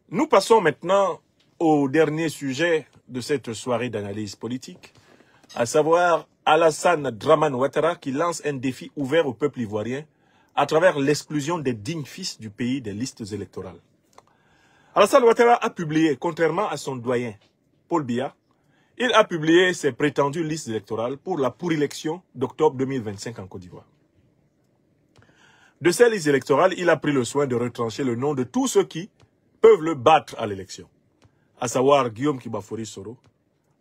Nous passons maintenant au dernier sujet de cette soirée d'analyse politique, à savoir Alassane Dramane Ouattara qui lance un défi ouvert au peuple ivoirien à travers l'exclusion des dignes fils du pays des listes électorales. Alassane Ouattara a publié, contrairement à son doyen, Paul Biya, il a publié ses prétendues listes électorales pour la pour-élection d'octobre 2025 en Côte d'Ivoire. De ces listes électorales, il a pris le soin de retrancher le nom de tous ceux qui peuvent le battre à l'élection, à savoir Guillaume Kibafori Soro,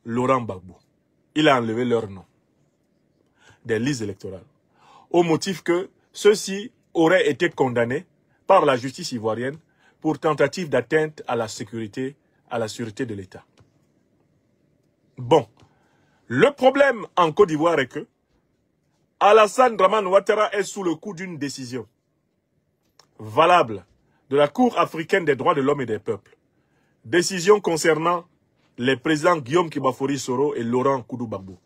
Laurent Gbagbo. Il a enlevé leur nom des listes électorales, au motif que ceux-ci auraient été condamnés par la justice ivoirienne pour tentative d'atteinte à la sécurité, à la sûreté de l'État. Bon, le problème en Côte d'Ivoire est que Alassane Dramane Ouattara est sous le coup d'une décision valable de la Cour africaine des droits de l'homme et des peuples. Décision concernant les présidents Guillaume Kibafori Soro et Laurent Gbagbo.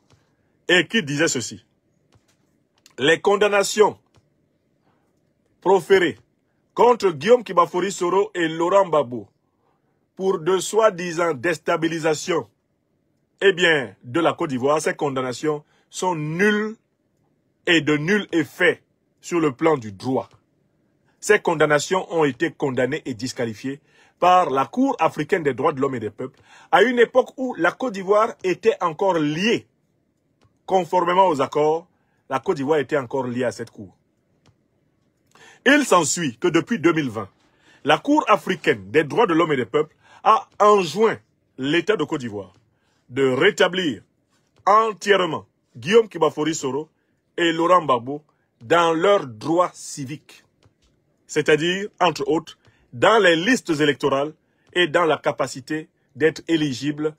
Et qui disait ceci: les condamnations proférées contre Guillaume Kibafori Soro et Laurent Gbagbo pour de soi-disant déstabilisation de la Côte d'Ivoire, ces condamnations sont nulles et de nul effet sur le plan du droit. Ces condamnations ont été condamnées et disqualifiées par la Cour africaine des droits de l'homme et des peuples à une époque où la Côte d'Ivoire était encore liée. Conformément aux accords, la Côte d'Ivoire était encore liée à cette Cour. Il s'ensuit que depuis 2020, la Cour africaine des droits de l'homme et des peuples a enjoint l'État de Côte d'Ivoire de rétablir entièrement Guillaume Kibafori Soro et Laurent Gbagbo dans leurs droits civiques. C'est-à-dire, entre autres, dans les listes électorales et dans la capacité d'être éligibles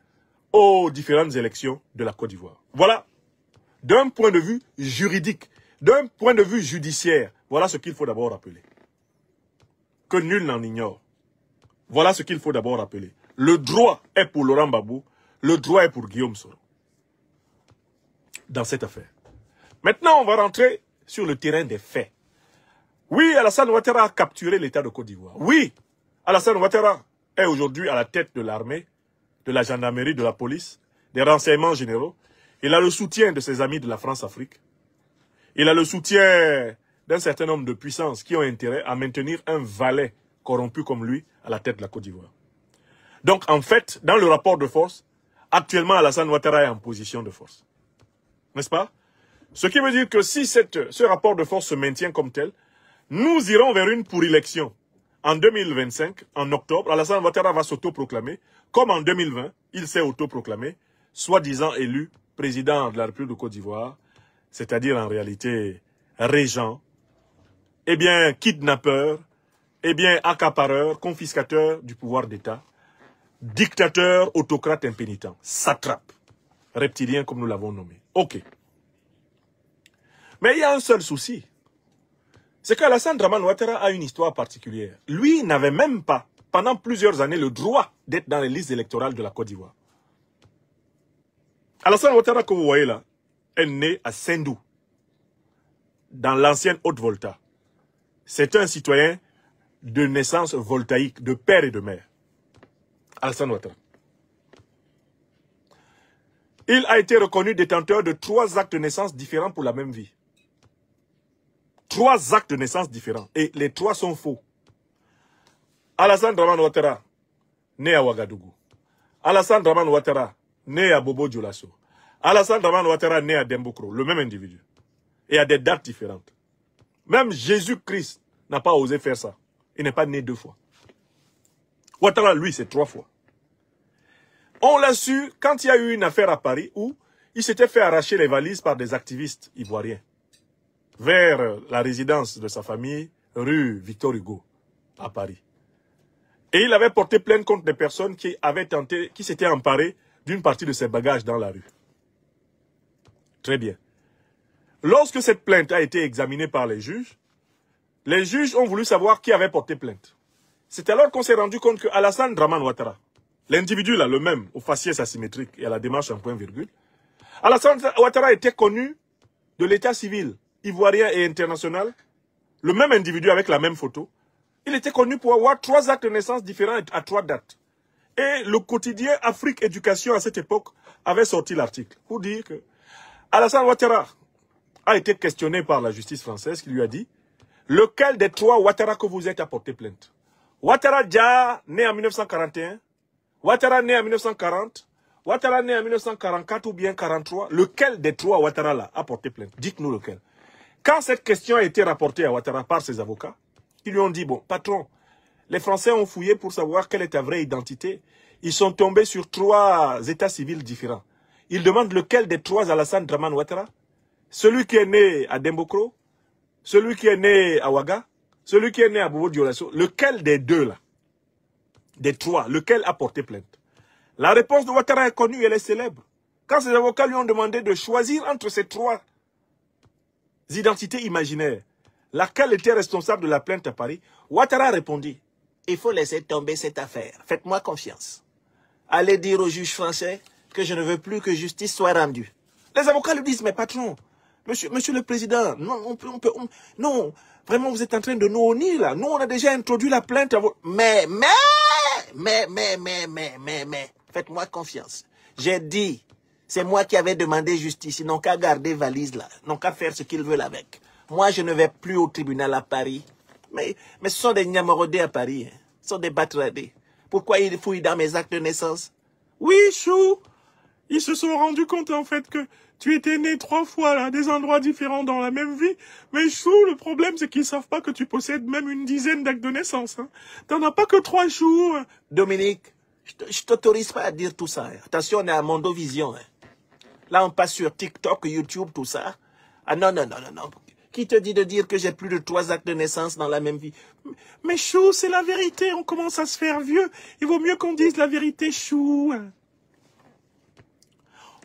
aux différentes élections de la Côte d'Ivoire. Voilà, d'un point de vue juridique, d'un point de vue judiciaire, voilà ce qu'il faut d'abord rappeler. Que nul n'en ignore. Voilà ce qu'il faut d'abord rappeler. Le droit est pour Laurent Gbagbo, le droit est pour Guillaume Soro. Dans cette affaire. Maintenant, on va rentrer sur le terrain des faits. Oui, Alassane Ouattara a capturé l'État de Côte d'Ivoire. Oui, Alassane Ouattara est aujourd'hui à la tête de l'armée, de la gendarmerie, de la police, des renseignements généraux. Il a le soutien de ses amis de la France-Afrique. Il a le soutien d'un certain nombre de puissances qui ont intérêt à maintenir un valet corrompu comme lui à la tête de la Côte d'Ivoire. Donc, en fait, dans le rapport de force, actuellement, Alassane Ouattara est en position de force. N'est-ce pas? Ce qui veut dire que si ce rapport de force se maintient comme tel, nous irons vers une pour-élection. En 2025, en octobre, Alassane Ouattara va s'autoproclamer, comme en 2020, il s'est autoproclamé, soi-disant élu président de la République de Côte d'Ivoire, c'est-à-dire en réalité régent, kidnappeur, accapareur, confiscateur du pouvoir d'État, dictateur, autocrate impénitent, satrape, reptilien comme nous l'avons nommé. Ok. Mais il y a un seul souci. C'est qu'Alassane Dramane Ouattara a une histoire particulière. Lui n'avait même pas, pendant plusieurs années, le droit d'être dans les listes électorales de la Côte d'Ivoire. Alassane Ouattara, que vous voyez là, est né à Sendou, dans l'ancienne Haute-Volta. C'est un citoyen de naissance voltaïque, de père et de mère. Alassane Ouattara. Il a été reconnu détenteur de 3 actes de naissance différents pour la même vie. 3 actes de naissance différents. Et les 3 sont faux. Alassane Dramane Ouattara, né à Ouagadougou. Alassane Dramane Ouattara, né à Bobo Dioulasso. Alassane Dramane Ouattara, né à Dembokro, le même individu. Et à des dates différentes. Même Jésus-Christ n'a pas osé faire ça. Il n'est pas né 2 fois. Ouattara, lui, c'est 3 fois. On l'a su quand il y a eu une affaire à Paris où il s'était fait arracher les valises par des activistes ivoiriens vers la résidence de sa famille, rue Victor Hugo, à Paris. Et il avait porté plainte contre des personnes qui s'étaient emparées d'une partie de ses bagages dans la rue. Très bien. Lorsque cette plainte a été examinée par les juges ont voulu savoir qui avait porté plainte. C'est alors qu'on s'est rendu compte que Alassane Dramane Ouattara, l'individu là, le même, au faciès asymétrique et à la démarche en point-virgule, Alassane Ouattara était connu de l'état civil ivoirien et international, le même individu avec la même photo, Il était connu pour avoir 3 actes de naissance différents à 3 dates. Et le quotidien Afrique Éducation à cette époque avait sorti l'article pour dire que Alassane Ouattara a été questionné par la justice française qui lui a dit lequel des 3 Ouattara que vous êtes a porté plainte. Ouattara Dia, né en 1941, Ouattara né en 1940, Ouattara né en 1944 ou bien 43, lequel des 3 Ouattara là a porté plainte? Dites-nous lequel. Quand cette question a été rapportée à Ouattara par ses avocats, ils lui ont dit, bon, patron, les Français ont fouillé pour savoir quelle est ta vraie identité. Ils sont tombés sur 3 états civils différents. Ils demandent lequel des 3 Alassane Dramane Ouattara? Celui qui est né à Dembokro, celui qui est né à Ouaga, celui qui est né à Bobo Dioulasso, lequel des 2 là, des 3, lequel a porté plainte? La réponse de Ouattara est connue, elle est célèbre. Quand ses avocats lui ont demandé de choisir entre ces 3 identités imaginaires, laquelle était responsable de la plainte à Paris, Ouattara répondit, il faut laisser tomber cette affaire, faites-moi confiance. Allez dire au juge français que je ne veux plus que justice soit rendue. Les avocats lui disent, mais patron, monsieur le président, non, non, vraiment vous êtes en train de nous honir là. Nous on a déjà introduit la plainte à votre... Mais, faites-moi confiance. J'ai dit, c'est moi qui avais demandé justice, ils n'ont qu'à garder valise là, ils n'ont qu'à faire ce qu'ils veulent avec. Moi je ne vais plus au tribunal à Paris. Mais ce sont des Niamorodés à Paris, hein. Ce sont des Batradés. Pourquoi ils fouillent dans mes actes de naissance? Oui, Chou, ils se sont rendus compte en fait que tu étais né 3 fois à des endroits différents dans la même vie. Mais Chou, le problème c'est qu'ils savent pas que tu possèdes même une dizaine d'actes de naissance. Hein. T'en as pas que 3, Chou. Dominique, je t'autorise pas à dire tout ça. Hein. Attention, on est à Mondovision. Hein. Là, on passe sur TikTok, YouTube, tout ça. Ah non. Qui te dit de dire que j'ai plus de 3 actes de naissance dans la même vie? Mais Chou, c'est la vérité. On commence à se faire vieux. Il vaut mieux qu'on dise la vérité, Chou.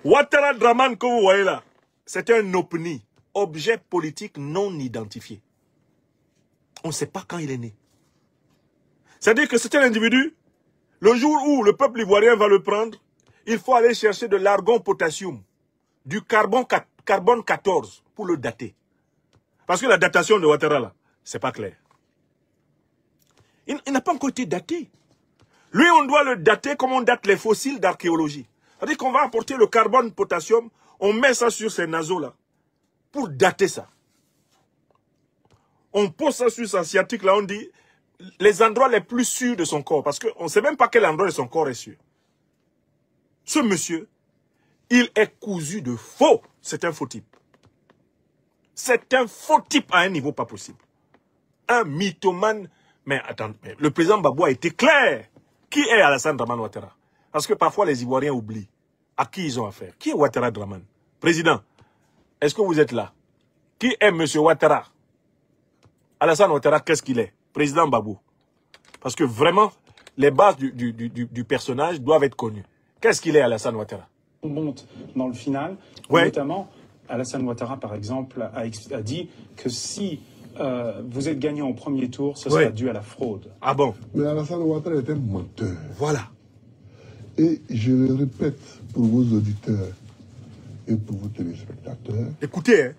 Ouattara Dramane que vous voyez là, c'est un OPNI, objet politique non identifié. On ne sait pas quand il est né. C'est-à-dire que c'est un individu, le jour où le peuple ivoirien va le prendre, il faut aller chercher de l'argon potassium, du carbone 14 pour le dater. Parce que la datation de Ouattara là, c'est pas clair. Il n'a pas encore été daté. Lui, on doit le dater comme on date les fossiles d'archéologie. C'est-à-dire qu'on va apporter le carbone potassium, on met ça sur ces naseaux là, pour dater ça. On pose ça sur sa sciatique là, on dit les endroits les plus sûrs de son corps, parce qu'on ne sait même pas quel endroit de son corps est sûr. Ce monsieur, il est cousu de faux. C'est un faux type. C'est un faux type à un niveau pas possible. Un mythomane. Mais attends, le président Gbagbo a été clair. Qui est Alassane Dramane Ouattara? Parce que parfois les Ivoiriens oublient à qui ils ont affaire. Qui est Ouattara Dramane? Président, est-ce que vous êtes là? Qui est M. Ouattara? Alassane Ouattara, qu'est-ce qu'il est? Président Gbagbo. Parce que vraiment, les bases du personnage doivent être connues. Qu'est-ce qu'il est, Alassane Ouattara? On monte dans le final, ouais. Notamment, Alassane Ouattara, par exemple, a dit que si vous êtes gagnant au premier tour, ce sera dû à la fraude. Ah bon? Mais Alassane Ouattara est un menteur. Voilà. Et je le répète pour vos auditeurs et pour vos téléspectateurs. Écoutez, hein.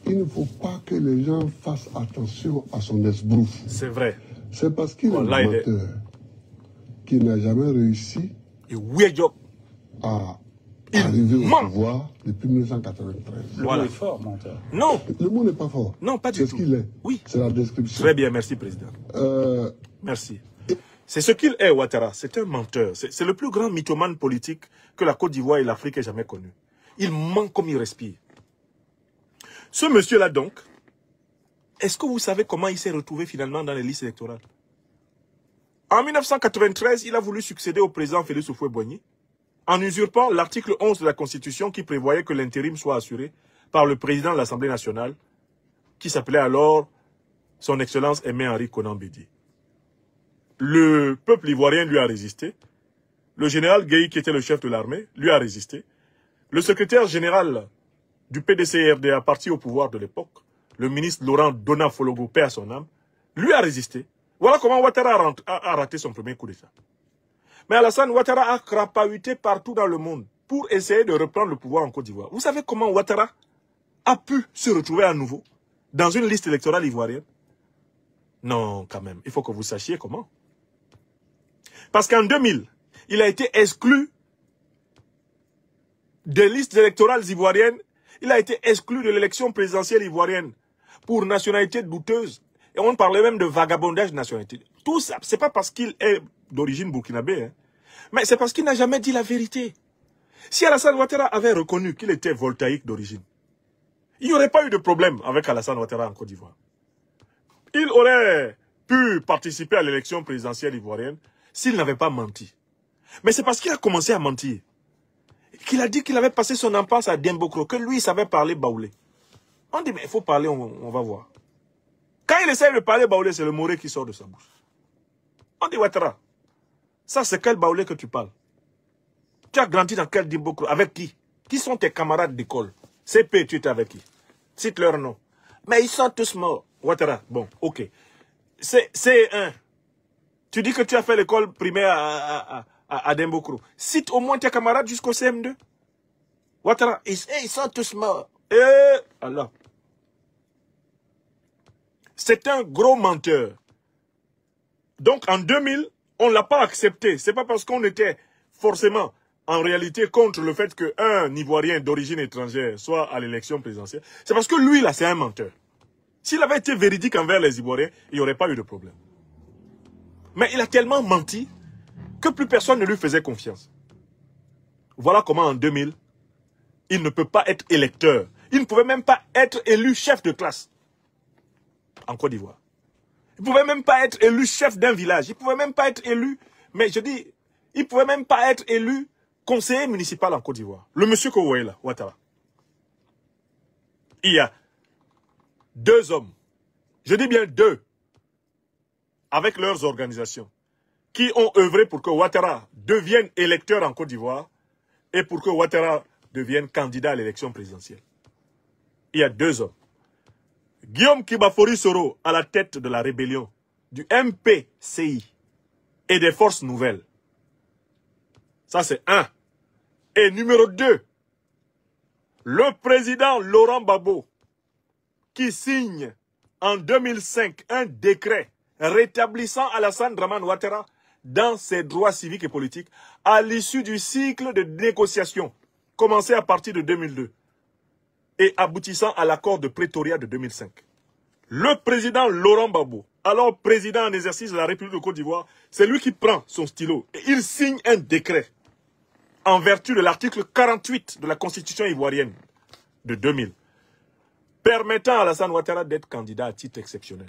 Il ne faut pas que les gens fassent attention à son esbrouf. C'est vrai. C'est parce qu'il est un menteur qu'il n'a jamais réussi à arriver au pouvoir depuis 1993. Le mot est fort, menteur. Non. Le mot n'est pas fort. Non, pas du tout. C'est ce qu'il est. Oui. C'est la description. Très bien, merci, Président. Merci. C'est ce qu'il est, Ouattara. C'est un menteur. C'est le plus grand mythomane politique que la Côte d'Ivoire et l'Afrique aient jamais connu. Il ment comme il respire. Ce monsieur-là, donc, est-ce que vous savez comment il s'est retrouvé finalement dans les listes électorales? En 1993, il a voulu succéder au président Félix Houphouët-Boigny en usurpant l'article 11 de la Constitution qui prévoyait que l'intérim soit assuré par le président de l'Assemblée nationale, qui s'appelait alors son Excellence Aimé-Henri Konan Bédié. Le peuple ivoirien lui a résisté. Le général Gueye, qui était le chef de l'armée, lui a résisté. Le secrétaire général du PDC-RDA, parti au pouvoir de l'époque, le ministre Laurent Dona-Fologo, paix à son âme, lui a résisté. Voilà comment Ouattara a raté son premier coup d'État. Mais Alassane Ouattara a crapahuté partout dans le monde pour essayer de reprendre le pouvoir en Côte d'Ivoire. Vous savez comment Ouattara a pu se retrouver à nouveau dans une liste électorale ivoirienne? Non, quand même, il faut que vous sachiez comment. Parce qu'en 2000, il a été exclu des listes électorales ivoiriennes. Il a été exclu de l'élection présidentielle ivoirienne pour nationalité douteuse. Et on parlait même de vagabondage de nationalité. Tout ça, c'est pas parce qu'il est d'origine burkinabé, hein, mais c'est parce qu'il n'a jamais dit la vérité. Si Alassane Ouattara avait reconnu qu'il était voltaïque d'origine, il n'y aurait pas eu de problème avec Alassane Ouattara en Côte d'Ivoire. Il aurait pu participer à l'élection présidentielle ivoirienne s'il n'avait pas menti. Mais c'est parce qu'il a commencé à mentir qu'il a dit qu'il avait passé son impasse à Dembokro, que lui, il savait parler baoulé. On dit, mais il faut parler, on va voir. Quand il essaie de parler baoulé, c'est le moré qui sort de sa bouche. On dit, Ouattara, ça c'est quel baoulé que tu parles? Tu as grandi dans quel Dembokro? Avec qui? Qui sont tes camarades d'école? CP, tu étais avec qui? Cite leur nom. Mais ils sont tous morts. Ouattara, bon, ok. C'est un. Tu dis que tu as fait l'école primaire à Dembokro. Cite au moins tes camarades jusqu'au CM2. Ouattara, ils sont tous morts. Alors. C'est un gros menteur. Donc en 2000, on ne l'a pas accepté. C'est pas parce qu'on était forcément en réalité contre le fait qu'un Ivoirien d'origine étrangère soit à l'élection présidentielle. C'est parce que lui, là, c'est un menteur. S'il avait été véridique envers les Ivoiriens, il n'y aurait pas eu de problème. Mais il a tellement menti que plus personne ne lui faisait confiance. Voilà comment en 2000, il ne peut pas être électeur. Il ne pouvait même pas être élu chef de classe en Côte d'Ivoire. Il ne pouvait même pas être élu chef d'un village. Il ne pouvait même pas être élu, mais je dis, il ne pouvait même pas être élu conseiller municipal en Côte d'Ivoire. Le monsieur que vous voyez là, Ouattara. Il y a 2 hommes, je dis bien 2, avec leurs organisations, qui ont œuvré pour que Ouattara devienne électeur en Côte d'Ivoire et pour que Ouattara devienne candidat à l'élection présidentielle. Il y a 2 hommes. Guillaume Kibafori Soro à la tête de la rébellion du MPCI et des forces nouvelles. Ça c'est 1. Et numéro 2, le président Laurent Gbagbo qui signe en 2005 un décret rétablissant Alassane Dramane Ouattara dans ses droits civiques et politiques à l'issue du cycle de négociation commencé à partir de 2002 et aboutissant à l'accord de Pretoria de 2005. Le président Laurent Gbagbo, alors président en exercice de la République de Côte d'Ivoire, c'est lui qui prend son stylo et il signe un décret en vertu de l'article 48 de la Constitution ivoirienne de 2000, permettant à Alassane Ouattara d'être candidat à titre exceptionnel.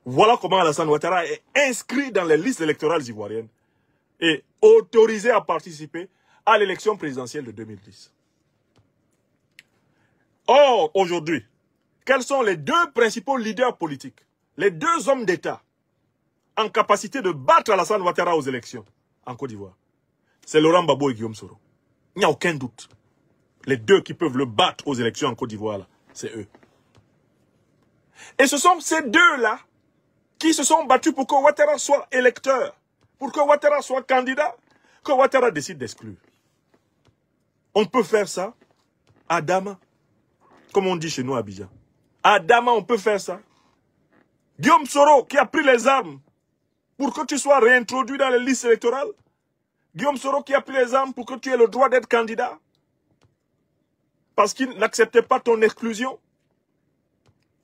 Voilà comment Alassane Ouattara est inscrit dans les listes électorales ivoiriennes et autorisé à participer à l'élection présidentielle de 2010. Or, aujourd'hui, quels sont les 2 principaux leaders politiques, les 2 hommes d'État en capacité de battre Alassane Ouattara aux élections en Côte d'Ivoire? C'est Laurent Gbagbo et Guillaume Soro. Il n'y a aucun doute. Les 2 qui peuvent le battre aux élections en Côte d'Ivoire, c'est eux. Et ce sont ces 2-là qui se sont battus pour que Ouattara soit électeur, pour que Ouattara soit candidat, que Ouattara décide d'exclure. On peut faire ça à Dama, comme on dit chez nous à Abidjan. À Dama, on peut faire ça. Guillaume Soro, qui a pris les armes pour que tu sois réintroduit dans les listes électorales. Guillaume Soro, qui a pris les armes pour que tu aies le droit d'être candidat. Parce qu'il n'acceptait pas ton exclusion.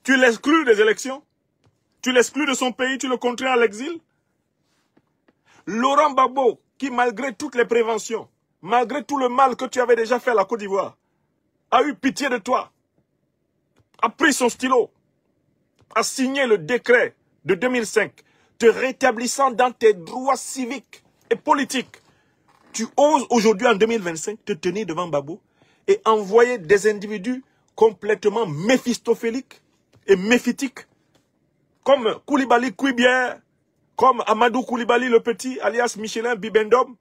Tu l'exclus des élections. Tu l'exclus de son pays, tu le contrains à l'exil. Laurent Gbagbo, qui malgré toutes les préventions, malgré tout le mal que tu avais déjà fait à la Côte d'Ivoire, a eu pitié de toi, a pris son stylo, a signé le décret de 2005, te rétablissant dans tes droits civiques et politiques. Tu oses aujourd'hui, en 2025, te tenir devant Gbagbo et envoyer des individus complètement méphistophéliques et méphitiques, comme Koulibaly Kouibière, comme Amadou Koulibaly le Petit, alias Michelin Bibendum.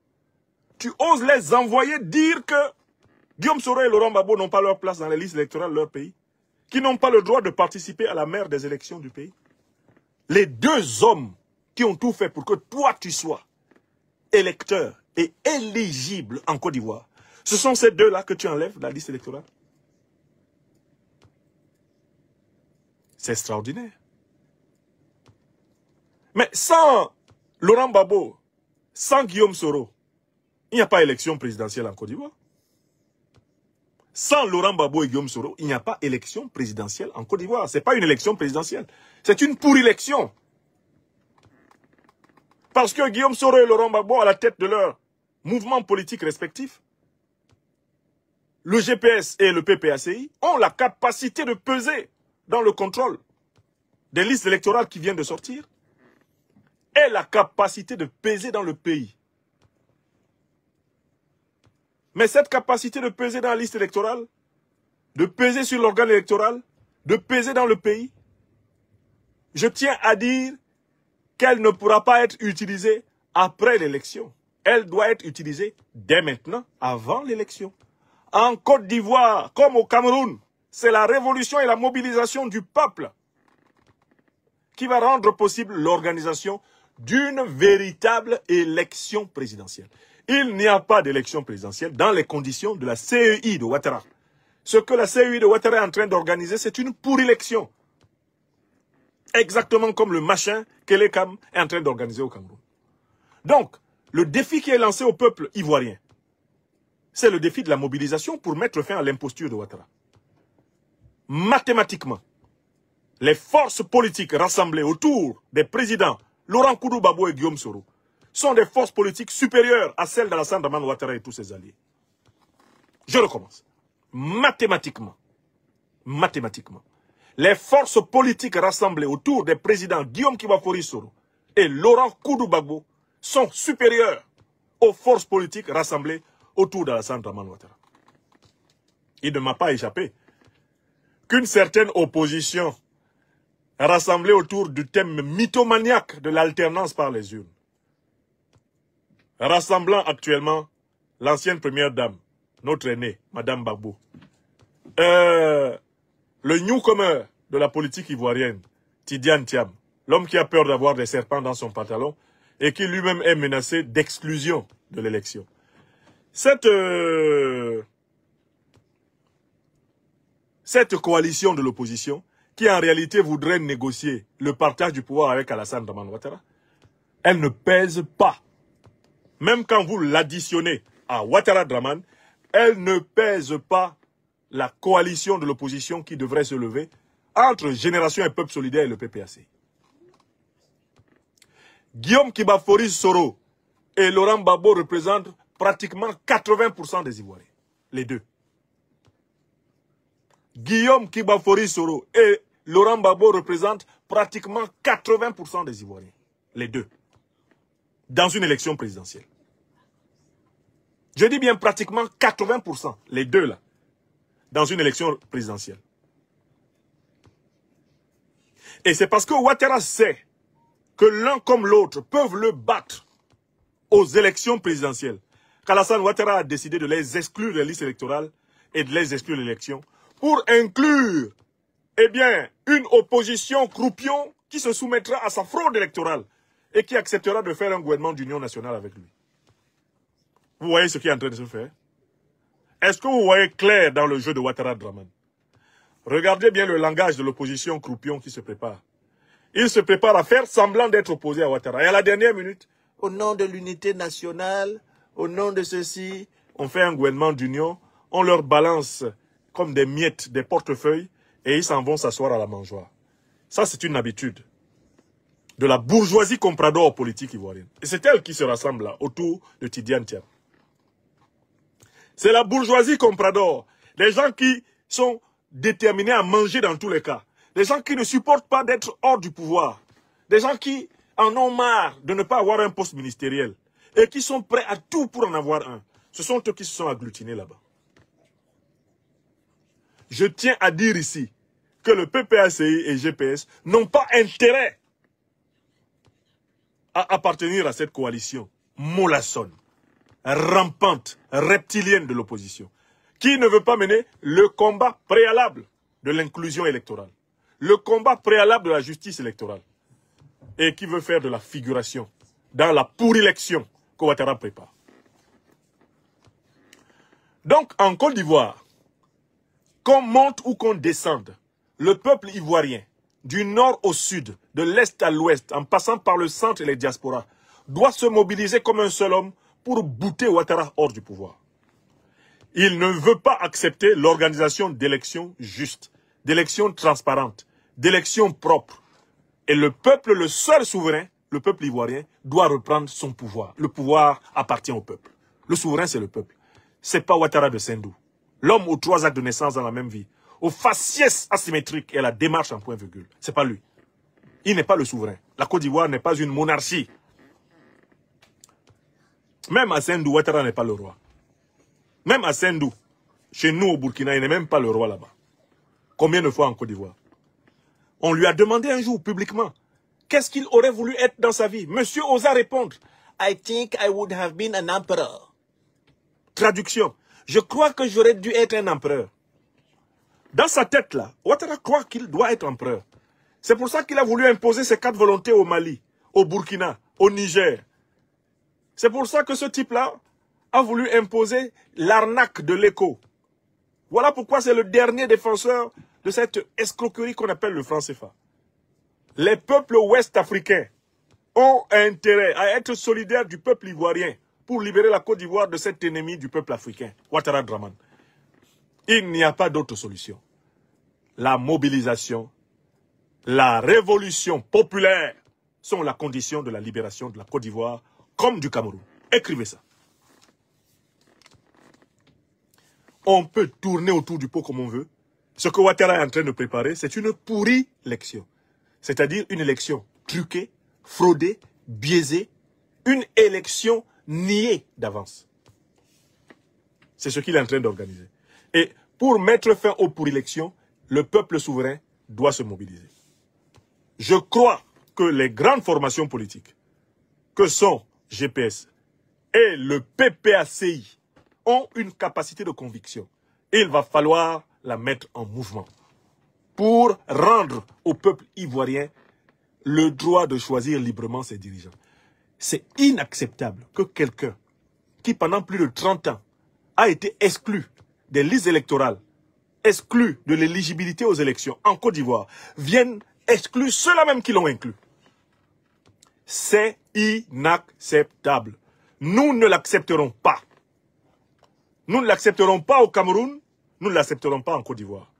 Tu oses les envoyer dire que Guillaume Soro et Laurent Gbagbo n'ont pas leur place dans les listes électorales de leur pays, qui n'ont pas le droit de participer à la mère des élections du pays. Les 2 hommes qui ont tout fait pour que toi tu sois électeur et éligible en Côte d'Ivoire, ce sont ces 2-là que tu enlèves de la liste électorale. C'est extraordinaire. Mais sans Laurent Gbagbo, sans Guillaume Soro, il n'y a pas élection présidentielle en Côte d'Ivoire. Sans Laurent Gbagbo et Guillaume Soro, il n'y a pas élection présidentielle en Côte d'Ivoire. Ce n'est pas une élection présidentielle. C'est une pour-élection. Parce que Guillaume Soro et Laurent Gbagbo, à la tête de leur mouvement politique respectif, le GPS et le PPACI ont la capacité de peser dans le contrôle des listes électorales qui viennent de sortir et la capacité de peser dans le pays. Mais cette capacité de peser dans la liste électorale, de peser sur l'organe électoral, de peser dans le pays, je tiens à dire qu'elle ne pourra pas être utilisée après l'élection. Elle doit être utilisée dès maintenant, avant l'élection. En Côte d'Ivoire, comme au Cameroun, c'est la révolution et la mobilisation du peuple qui va rendre possible l'organisation d'une véritable élection présidentielle. Il n'y a pas d'élection présidentielle dans les conditions de la CEI de Ouattara. Ce que la CEI de Ouattara est en train d'organiser, c'est une pour-élection. Exactement comme le machin que l'ECAM est en train d'organiser au Cameroun. Donc, le défi qui est lancé au peuple ivoirien, c'est le défi de la mobilisation pour mettre fin à l'imposture de Ouattara. Mathématiquement, les forces politiques rassemblées autour des présidents Laurent Gbagbo et Guillaume Soro sont des forces politiques supérieures à celles d'Alassane Dramane Ouattara et tous ses alliés. Je recommence. Mathématiquement, les forces politiques rassemblées autour des présidents Guillaume Kibafori Soro et Laurent Gbagbo sont supérieures aux forces politiques rassemblées autour d'Alassane Dramane Ouattara. Il ne m'a pas échappé qu'une certaine opposition rassemblée autour du thème mythomaniaque de l'alternance par les urnes, rassemblant actuellement l'ancienne première dame, notre aînée, Madame Gbagbo, le newcomer de la politique ivoirienne, Tidiane Thiam, l'homme qui a peur d'avoir des serpents dans son pantalon et qui lui-même est menacé d'exclusion de l'élection. Cette coalition de l'opposition, qui en réalité voudrait négocier le partage du pouvoir avec Alassane Dramane Ouattara, elle ne pèse pas. Même quand vous l'additionnez à Ouattara Dramane, elle ne pèse pas la coalition de l'opposition qui devrait se lever entre Génération et Peuple Solidaire et le PPAC. Guillaume Kibafori Soro et Laurent Gbagbo représentent pratiquement 80% des Ivoiriens. Les deux. Guillaume Kibafori Soro et Laurent Gbagbo représentent pratiquement 80% des Ivoiriens. Les deux. Dans une élection présidentielle. Je dis bien pratiquement 80%. Les deux là. Dans une élection présidentielle. Et c'est parce que Ouattara sait que l'un comme l'autre peuvent le battre aux élections présidentielles qu'Alassane Ouattara a décidé de les exclure des listes électorales et de les exclure de l'élection pour inclure, eh bien, une opposition croupion qui se soumettra à sa fraude électorale et qui acceptera de faire un gouvernement d'union nationale avec lui. Vous voyez ce qui est en train de se faire? Est-ce que vous voyez clair dans le jeu de Ouattara Dramane? Regardez bien le langage de l'opposition croupion qui se prépare. Il se prépare à faire semblant d'être opposé à Ouattara. Et à la dernière minute, au nom de l'unité nationale, au nom de ceci, on fait un gouvernement d'union, on leur balance comme des miettes, des portefeuilles, et ils s'en vont s'asseoir à la mangeoire. Ça, c'est une habitude de la bourgeoisie comprador politique ivoirienne. Et c'est elle qui se rassemble là, autour de Tidiane Thiam. C'est la bourgeoisie comprador, des gens qui sont déterminés à manger dans tous les cas, des gens qui ne supportent pas d'être hors du pouvoir, des gens qui en ont marre de ne pas avoir un poste ministériel et qui sont prêts à tout pour en avoir un. Ce sont eux qui se sont agglutinés là-bas. Je tiens à dire ici que le PPACI et GPS n'ont pas intérêt à appartenir à cette coalition mollassonne, rampante, reptilienne de l'opposition, qui ne veut pas mener le combat préalable de l'inclusion électorale, le combat préalable de la justice électorale, et qui veut faire de la figuration dans la pour-élection que Ouattara prépare. Donc, en Côte d'Ivoire, qu'on monte ou qu'on descende, le peuple ivoirien du nord au sud, de l'est à l'ouest, en passant par le centre et les diasporas, doit se mobiliser comme un seul homme pour bouter Ouattara hors du pouvoir. Il ne veut pas accepter l'organisation d'élections justes, d'élections transparentes, d'élections propres. Et le peuple, le seul souverain, le peuple ivoirien, doit reprendre son pouvoir. Le pouvoir appartient au peuple. Le souverain, c'est le peuple. C'est pas Ouattara de Sendou. L'homme aux 3 actes de naissance dans la même vie, au faciès asymétrique et à la démarche en point-virgule. C'est pas lui. Il n'est pas le souverain. La Côte d'Ivoire n'est pas une monarchie. Même à Sendou, Ouattara n'est pas le roi. Même à Sendou, chez nous au Burkina, il n'est même pas le roi là-bas. Combien de fois en Côte d'Ivoire? On lui a demandé un jour publiquement, qu'est-ce qu'il aurait voulu être dans sa vie? Monsieur osa répondre, I think I would have been an emperor. Traduction, je crois que j'aurais dû être un empereur. Dans sa tête là, Ouattara croit qu'il doit être empereur. C'est pour ça qu'il a voulu imposer ses 4 volontés au Mali, au Burkina, au Niger. C'est pour ça que ce type-là a voulu imposer l'arnaque de l'écho. Voilà pourquoi c'est le dernier défenseur de cette escroquerie qu'on appelle le franc CFA. Les peuples ouest-africains ont intérêt à être solidaires du peuple ivoirien pour libérer la Côte d'Ivoire de cet ennemi du peuple africain, Ouattara Draman. Il n'y a pas d'autre solution. La mobilisation, la révolution populaire sont la condition de la libération de la Côte d'Ivoire comme du Cameroun. Écrivez ça. On peut tourner autour du pot comme on veut. Ce que Ouattara est en train de préparer, c'est une pourrie élection. C'est-à-dire une élection truquée, fraudée, biaisée, une élection niée d'avance. C'est ce qu'il est en train d'organiser. Et pour mettre fin aux pourri-élections, le peuple souverain doit se mobiliser. Je crois que les grandes formations politiques, que sont GPS et le PPACI, ont une capacité de conviction. Il va falloir la mettre en mouvement pour rendre au peuple ivoirien le droit de choisir librement ses dirigeants. C'est inacceptable que quelqu'un qui, pendant plus de 30 ans, a été exclu des listes électorales, exclu de l'éligibilité aux élections en Côte d'Ivoire, vienne exclure ceux-là même qui l'ont inclus. C'est inacceptable. Nous ne l'accepterons pas. Nous ne l'accepterons pas au Cameroun, nous ne l'accepterons pas en Côte d'Ivoire.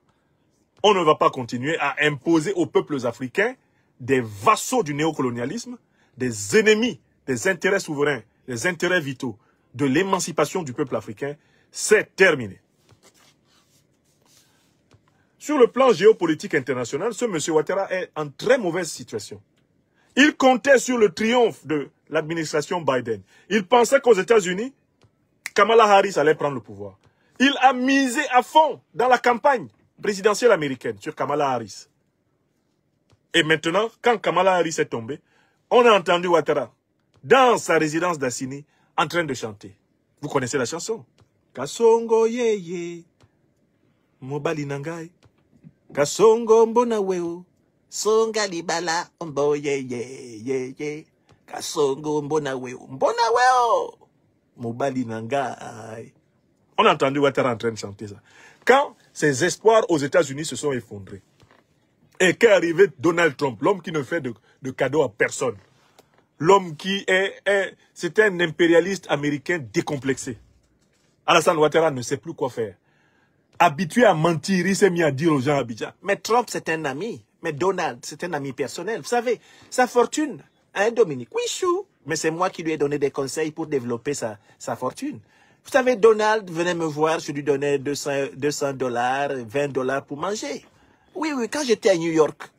On ne va pas continuer à imposer aux peuples africains des vassaux du néocolonialisme, des ennemis des intérêts souverains, des intérêts vitaux, de l'émancipation du peuple africain. C'est terminé. Sur le plan géopolitique international, ce monsieur Ouattara est en très mauvaise situation. Il comptait sur le triomphe de l'administration Biden. Il pensait qu'aux États-Unis, Kamala Harris allait prendre le pouvoir. Il a misé à fond dans la campagne présidentielle américaine sur Kamala Harris. Et maintenant, quand Kamala Harris est tombée, on a entendu Ouattara dans sa résidence d'Assini en train de chanter. Vous connaissez la chanson? Kasongo yeye, mobali nangai, Kasongo mbona weo, songa libala mbo yeye, Kasongo mbona weo, mobali nangai. On a entendu Ouattara en train de chanter ça. Quand ses espoirs aux États-Unis se sont effondrés, et qu'est arrivé Donald Trump, l'homme qui ne fait de cadeaux à personne, l'homme qui c'est un impérialiste américain décomplexé. Alassane Ouattara ne sait plus quoi faire. Habitué à mentir, il s'est mis à dire aux gens à Abidjan, mais Trump c'est un ami, mais Donald c'est un ami personnel. Vous savez, sa fortune, hein Dominique, oui chou, mais c'est moi qui lui ai donné des conseils pour développer sa fortune. Vous savez, Donald venait me voir, je lui donnais $200, $20 pour manger. Oui, quand j'étais à New York.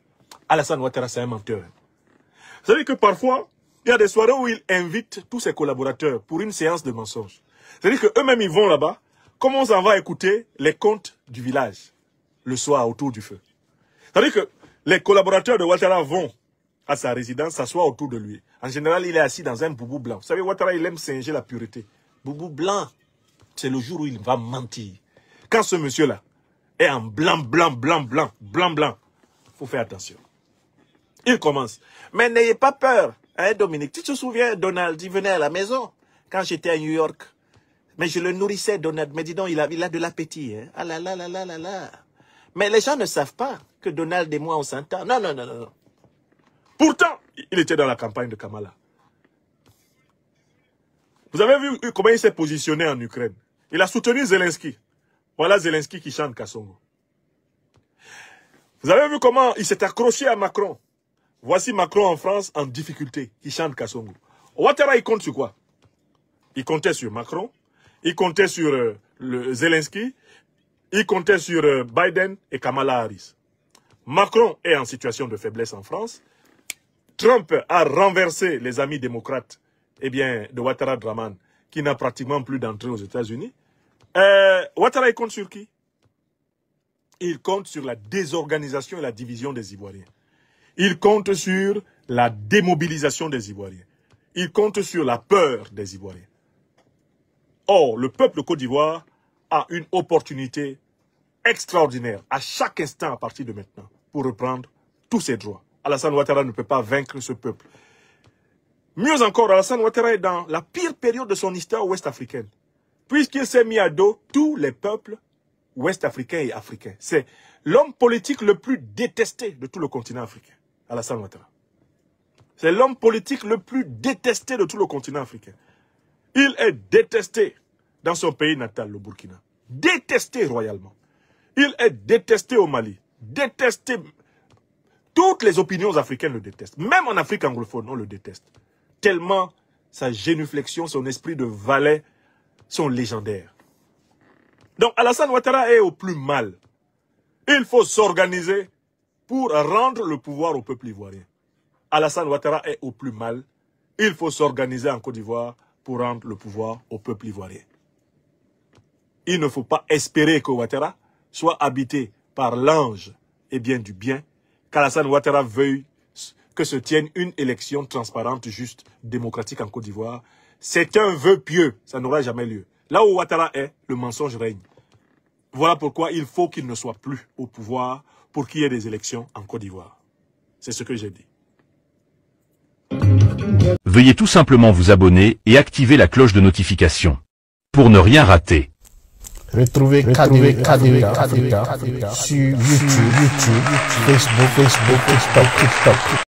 Alassane Ouattara, c'est un menteur. Vous savez que parfois, il y a des soirées où il invite tous ses collaborateurs pour une séance de mensonges. C'est-à-dire qu'eux-mêmes, ils vont là-bas, comme on s'en va écouter les contes du village, le soir, autour du feu. C'est-à-dire que les collaborateurs de Ouattara vont à sa résidence, s'assoient autour de lui. En général, il est assis dans un boubou blanc. Vous savez, Ouattara, il aime singer la pureté. Boubou blanc, c'est le jour où il va mentir. Quand ce monsieur-là est en blanc, il faut faire attention. Il commence. Mais n'ayez pas peur, hein, Dominique. Tu te souviens, Donald, il venait à la maison quand j'étais à New York. Mais je le nourrissais, Donald. Mais dis donc, il a de l'appétit. Hein. Ah là là là là là là. Mais les gens ne savent pas que Donald et moi on s'entend. Non, non, non, non. Pourtant, il était dans la campagne de Kamala. Vous avez vu comment il s'est positionné en Ukraine. Il a soutenu Zelensky. Voilà Zelensky qui chante Kassongo. Vous avez vu comment il s'est accroché à Macron. Voici Macron en France en difficulté, qui chante Kassongo. Ouattara, il compte sur quoi? Il comptait sur Macron, il comptait sur le Zelensky, il comptait sur Biden et Kamala Harris. Macron est en situation de faiblesse en France. Trump a renversé les amis démocrates de Ouattara Draman, qui n'a pratiquement plus d'entrée aux États-Unis. Ouattara, il compte sur qui? Il compte sur la désorganisation et la division des Ivoiriens. Il compte sur la démobilisation des Ivoiriens. Il compte sur la peur des Ivoiriens. Or, le peuple de Côte d'Ivoire a une opportunité extraordinaire à chaque instant à partir de maintenant pour reprendre tous ses droits. Alassane Ouattara ne peut pas vaincre ce peuple. Mieux encore, Alassane Ouattara est dans la pire période de son histoire ouest-africaine, puisqu'il s'est mis à dos tous les peuples ouest-africains et africains. C'est l'homme politique le plus détesté de tout le continent africain, Alassane Ouattara. C'est l'homme politique le plus détesté de tout le continent africain. Il est détesté dans son pays natal, le Burkina. Détesté royalement. Il est détesté au Mali. Détesté. Toutes les opinions africaines le détestent. Même en Afrique anglophone, on le déteste. Tellement sa génuflexion, son esprit de valet sont légendaires. Donc Alassane Ouattara est au plus mal. Il faut s'organiser pour rendre le pouvoir au peuple ivoirien. Alassane Ouattara est au plus mal. Il faut s'organiser en Côte d'Ivoire pour rendre le pouvoir au peuple ivoirien. Il ne faut pas espérer que Ouattara soit habité par l'ange du bien, qu'Alassane Ouattara veuille que se tienne une élection transparente, juste, démocratique en Côte d'Ivoire. C'est un vœu pieux, ça n'aura jamais lieu. Là où Ouattara est, le mensonge règne. Voilà pourquoi il faut qu'il ne soit plus au pouvoir pour qu'il y ait des élections en Côte d'Ivoire. C'est ce que j'ai dit. Veuillez tout simplement vous abonner et activer la cloche de notification pour ne rien rater. Retrouvez Africa sur YouTube, Facebook, TikTok.